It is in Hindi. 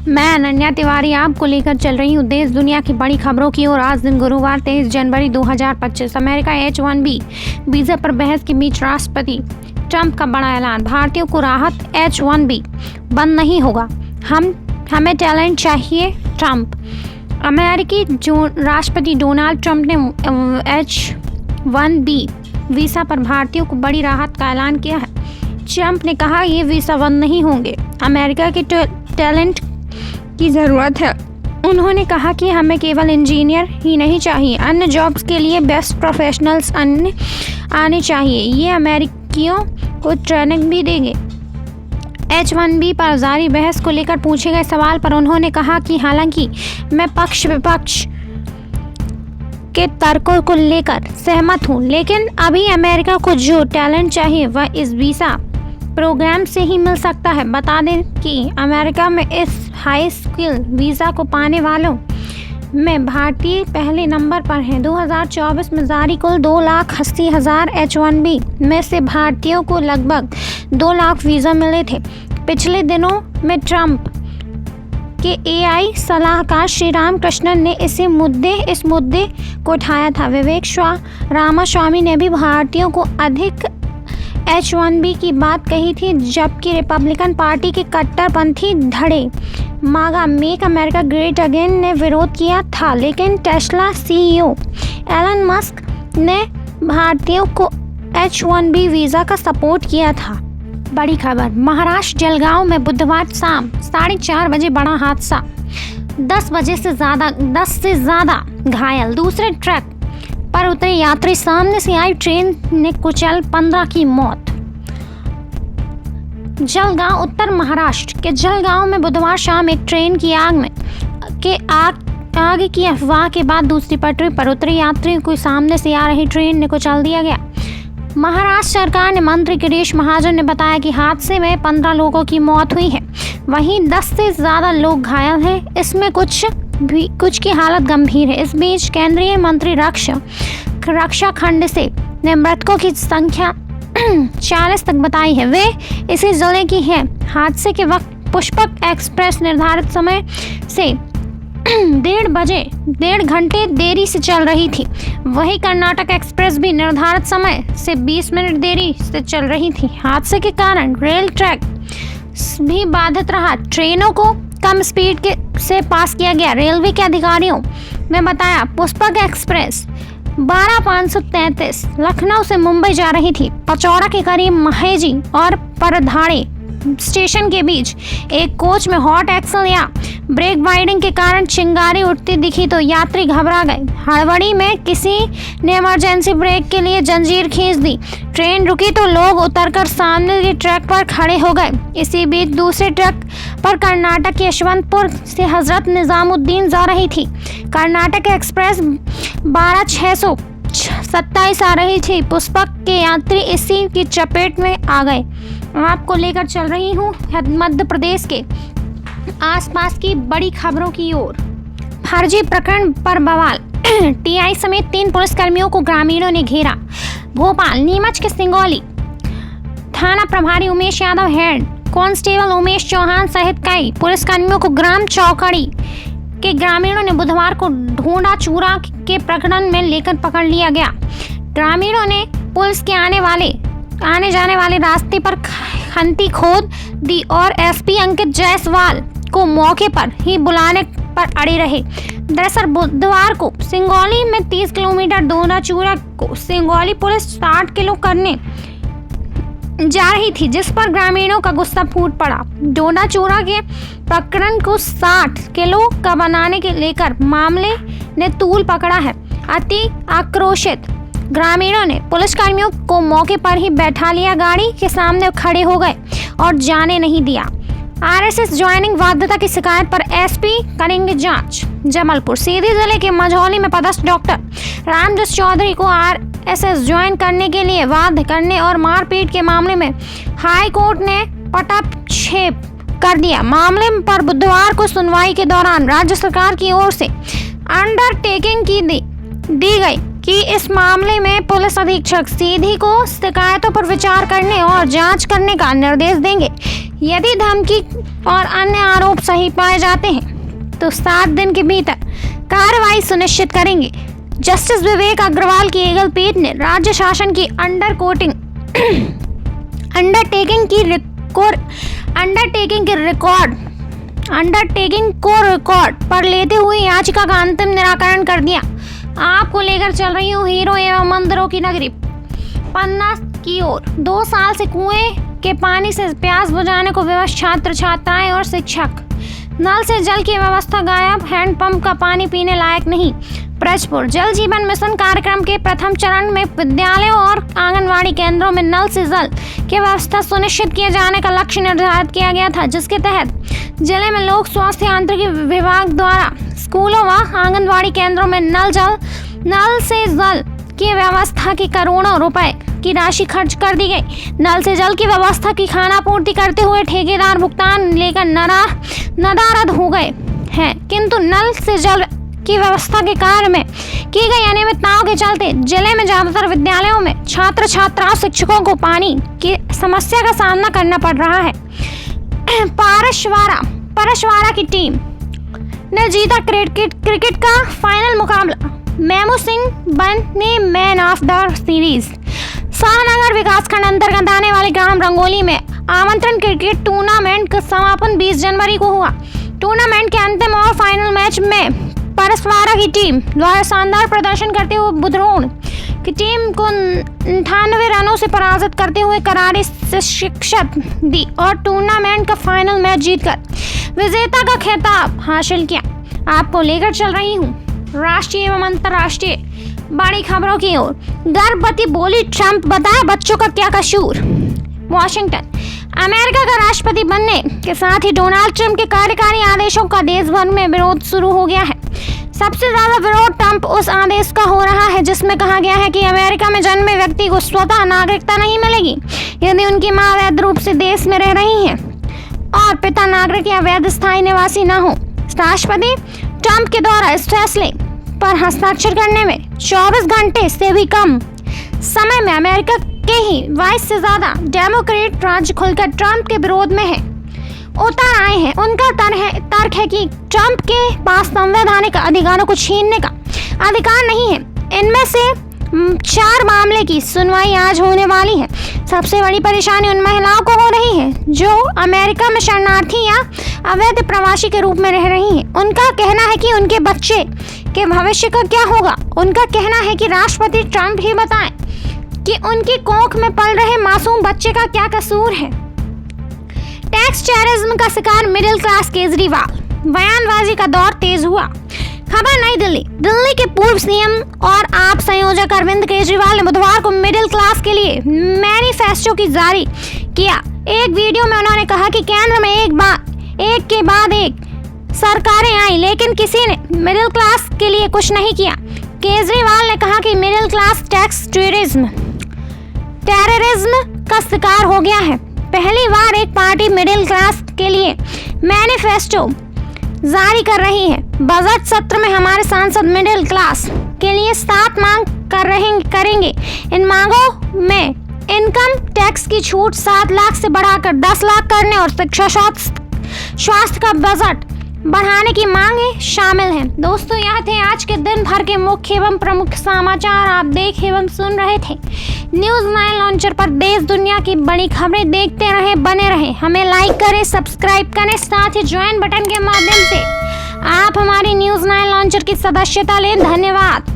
मैं अनन्या तिवारी आपको लेकर चल रही हूँ देश दुनिया की बड़ी खबरों की ओर। आज दिन गुरुवार 23 जनवरी 2025। अमेरिका H-1B वीज़ा पर बहस के बीच राष्ट्रपति ट्रंप का बड़ा ऐलान। भारतीयों को राहत, H-1B बंद नहीं होगा, हमें टैलेंट चाहिए, ट्रंप। अमेरिकी राष्ट्रपति डोनाल्ड ट्रंप ने H-1B वीज़ा पर भारतीयों को बड़ी राहत का ऐलान किया है। ट्रंप ने कहा ये वीज़ा बंद नहीं होंगे, अमेरिका के टैलेंट की ज़रूरत है। उन्होंने कहा कि हमें केवल इंजीनियर ही नहीं चाहिए, अन्य जॉब्स के लिए बेस्ट प्रोफेशनल्स आने चाहिए। ये अमेरिकियों को ट्रेनिंग भी देंगे। H-1B पर जारी बहस को लेकर पूछे गए सवाल पर उन्होंने कहा कि हालांकि मैं पक्ष विपक्ष के तर्कों को लेकर सहमत हूं, लेकिन अभी अमेरिका को जो टैलेंट चाहिए वह इस वीज़ा प्रोग्राम से ही मिल सकता है। बता दें कि अमेरिका में इस हाई स्किल वीज़ा को पाने वालों में भारतीय पहले नंबर पर हैं। 2024 में जारी कुल 2,80,000 H-1B में से भारतीयों को लगभग 2 लाख वीज़ा मिले थे। पिछले दिनों में ट्रंप के AI सलाहकार श्रीराम कृष्णन ने इस मुद्दे को उठाया था। विवेक रामास्वामी ने भी भारतीयों को अधिक H-1B की बात कही थी, जबकि रिपब्लिकन पार्टी के कट्टरपंथी धड़े मागा मेक अमेरिका ग्रेट अगेन ने विरोध किया था। लेकिन टेस्ला CEO एलन मस्क ने भारतीयों को H-1B वीज़ा का सपोर्ट किया था। बड़ी खबर, महाराष्ट्र जलगांव में बुधवार शाम 4:30 बजे बड़ा हादसा, 10 से ज़्यादा घायल। दूसरे ट्रक पर उतरे यात्री, सामने से आई ट्रेन ने कुचल 15 की मौत। जलगांव, उत्तर महाराष्ट्र के जलगांव में बुधवार शाम एक ट्रेन की आग की अफवाह के बाद दूसरी पटरी पर उतरे यात्रियों को सामने से आ रही ट्रेन ने कुचल दिया गया। महाराष्ट्र सरकार ने मंत्री गिरीश महाजन ने बताया कि हादसे में 15 लोगों की मौत हुई है, वहीं 10 से ज़्यादा लोग घायल हैं। इसमें कुछ की हालत गंभीर है। इस बीच केंद्रीय मंत्री रक्षा खंड से ने मृतकों की संख्या 40 तक बताई है। वे इसी जिले की हैं। हादसे के वक्त पुष्पक एक्सप्रेस निर्धारित समय से 1.5 घंटे देरी से चल रही थी। वहीं कर्नाटक एक्सप्रेस भी निर्धारित समय से 20 मिनट देरी से चल रही थी। हादसे के कारण रेल ट्रैक भी बाधित रहा। ट्रेनों को कम स्पीड से पास किया गया। रेलवे के अधिकारियों ने बताया पुष्पक एक्सप्रेस 12,533 लखनऊ से मुंबई जा रही थी। पचौड़ा के करीब महेजी और परधाड़े स्टेशन के बीच एक कोच में हॉट एक्सल या ब्रेक बाइडिंग के कारण चिंगारी उठती दिखी तो यात्री घबरा गए। हड़बड़ी में किसी ने इमरजेंसी ब्रेक के लिए जंजीर खींच दी। ट्रेन रुकी तो लोग उतरकर सामने के ट्रक पर खड़े हो गए। इसी बीच दूसरे ट्रक पर कर्नाटक के यशवंतपुर से हजरत निजामुद्दीन जा रही थी। कर्नाटक एक्सप्रेस 12,627 आ रही थी। पुष्पक के यात्री इसी की चपेट में आ गए। आपको लेकर चल रही हूँ मध्य प्रदेश के आसपास की बड़ी खबरों की ओर। फर्जी प्रकरण पर बवाल, TI समेत 3 पुलिसकर्मियों को ग्रामीणों ने घेरा। भोपाल, नीमच के सिंगौली थाना प्रभारी उमेश यादव, हेड कांस्टेबल उमेश चौहान सहित कई पुलिसकर्मियों को ग्राम चौकड़ी के ग्रामीणों ने बुधवार को ढूंढा चूरा के प्रकरण में लेकर पकड़ लिया गया। ग्रामीणों ने पुलिस के आने जाने वाले रास्ते पर खंती खोद दी और SP अंकित जायसवाल को मौके पर ही बुलाने पर अड़े रहे। दरअसल बुधवार को सिंगौली में 30 किलोमीटर डोना चूरा को सिंगौली पुलिस 60 किलो करने जा रही थी, जिस पर ग्रामीणों का गुस्सा फूट पड़ा। डोना चूरा के प्रकरण को 60 किलो का बनाने के लेकर मामले ने तूल पकड़ा है। अति आक्रोशित ग्रामीणों ने पुलिसकर्मियों को मौके पर ही बैठा लिया, गाड़ी के सामने खड़े हो गए और जाने नहीं दिया। RSS ज्वाइनिंग बाध्यता की शिकायत पर SP करेंगे जांच। जबलपुर, सीधी जिले के मझौली में पदस्थ डॉक्टर रामजस चौधरी को RSS ज्वाइन करने के लिए बाध्य करने और मारपीट के मामले में हाई कोर्ट ने पटाक्षेप कर दिया। मामले पर बुधवार को सुनवाई के दौरान राज्य सरकार की ओर से अंडरटेकिंग दी गई कि इस मामले में पुलिस अधीक्षक सीधी को शिकायतों पर विचार करने और जांच करने का निर्देश देंगे। यदि धमकी और अन्य आरोप सही पाए जाते हैं तो 7 दिन के भीतर कार्रवाई सुनिश्चित करेंगे। जस्टिस विवेक अग्रवाल की एकल पीठ ने राज्य शासन की अंडरटेकिंग को रिकॉर्ड पर लेते हुए याचिका का अंतिम निराकरण कर दिया। आपको लेकर चल रही हूँ हीरो एवं मंदिरों की नगरी पन्ना की ओर। 2 साल से कुएं के पानी से प्यास बुझाने को विवश छात्र छात्राएं और शिक्षक। नल से जल की व्यवस्था गायब, हैंडपंप का पानी पीने लायक नहीं। ब्रजपुर जल जीवन मिशन कार्यक्रम के प्रथम चरण में विद्यालयों और आंगनवाड़ी केंद्रों में नल से जल की व्यवस्था सुनिश्चित किए जाने का लक्ष्य निर्धारित किया गया था, जिसके तहत जिले में लोक स्वास्थ्य यांत्रिकी विभाग द्वारा स्कूलों व आंगनवाड़ी केंद्रों में नल से जल की व्यवस्था की करोड़ों रुपए की राशि खर्च कर दी गई। नल से जल की व्यवस्था की खानापूर्ति करते हुए ठेकेदार भुगतान लेकर नदारद हो गए हैं, किंतु नल से जल की व्यवस्था के कार्य में की गई अनियमितताओं के चलते जिले में ज्यादातर विद्यालयों में छात्र छात्राओं शिक्षकों को पानी की समस्या का सामना करना पड़ रहा है। परशवाड़ा की टीम ने जीता क्रिकेट का फाइनल मुकाबला। मेमू सिंह बने man of the series. Shahnagar विकासखंड अंतर्गत आने वाले ग्राम रंगोली में आमंत्रण क्रिकेट टूर्नामेंट का समापन 20 जनवरी को हुआ। टूर्नामेंट के अंतिम और फाइनल मैच में परसवाड़ा की टीम द्वारा शानदार प्रदर्शन करते हुए बुधरोन की टीम को 98 रनों से पराजित करते हुए करारी शिकस्त दी और टूर्नामेंट का फाइनल मैच जीतकर विजेता का खिताब हासिल किया। आपको लेकर चल रही हूँ राष्ट्रीय एवं अंतर्राष्ट्रीय बड़ी खबरों की ओर। गर्भवती बोली ट्रंप, बताया बच्चों का क्या कसूर। वॉशिंगटन अमेरिका का राष्ट्रपति बनने के साथ ही डोनाल्ड ट्रंप के कार्यकारी आदेशों का देश भर में विरोध शुरू हो गया है। सबसे ज्यादा विरोध ट्रंप उस आदेश का हो रहा है जिसमें कहा गया है कि अमेरिका में जन्मे व्यक्ति को स्वतः नागरिकता नहीं मिलेगी यदि उनकी मां वैध रूप से देश में रह रही है और पिता नागरिक या वैध स्थायी निवासी न हो। राष्ट्रपति ट्रंप के द्वारा इस फैसले पर हस्ताक्षर करने में 24 घंटे से भी कम समय में अमेरिका के ही 22 से ज्यादा डेमोक्रेट राज्य खुलकर ट्रंप के विरोध में है उतर आए हैं। उनका तर्क है कि ट्रंप के पास संवैधानिक अधिकारों को छीनने का अधिकार नहीं है। इनमें से 4 मामले की सुनवाई आज होने वाली है। सबसे बड़ी परेशानी उन महिलाओं को हो रही है जो अमेरिका में शरणार्थी या अवैध प्रवासी के रूप में रह रही हैं। उनका कहना है कि उनके बच्चे के भविष्य का क्या होगा। उनका कहना है कि राष्ट्रपति ट्रंप ही बताएं कि उनकी कोख में पल रहे मासूम बच्चे का क्या कसूर है। टैक्स टेररिज्म का शिकार मिडिल क्लास केजरीवाल, बयानबाजी का दौर तेज हुआ। खबर नई दिल्ली के पूर्व सीएम और आप संयोजक अरविंद केजरीवाल ने बुधवार को मिडिल क्लास के लिए मैनिफेस्टो की जारी किया। एक वीडियो में उन्होंने कहा कि केंद्र में एक के बाद एक सरकारें आई लेकिन किसी ने मिडिल क्लास के लिए कुछ नहीं किया। केजरीवाल ने कहा कि मिडिल क्लास टैक्स टेररिज्म का शिकार हो गया है। पहली बार एक पार्टी मिडिल क्लास के लिए मैनिफेस्टो जारी कर रही है। बजट सत्र में हमारे सांसद मिडिल क्लास के लिए 7 मांग करेंगे। इन मांगों में इनकम टैक्स की छूट 7 लाख से बढ़ाकर 10 लाख करने और शिक्षा स्वास्थ्य का बजट बढ़ाने की मांगें शामिल हैं। दोस्तों, यह थे आज के दिन भर के मुख्य एवं प्रमुख समाचार। आप देख एवं सुन रहे थे न्यूज़ 9 लॉन्चर पर देश दुनिया की बड़ी खबरें। देखते रहे, बने रहे। हमें लाइक करें, सब्सक्राइब करें, साथ ही ज्वाइन बटन के माध्यम से आप हमारी न्यूज़ 9 लॉन्चर की सदस्यता लें। धन्यवाद।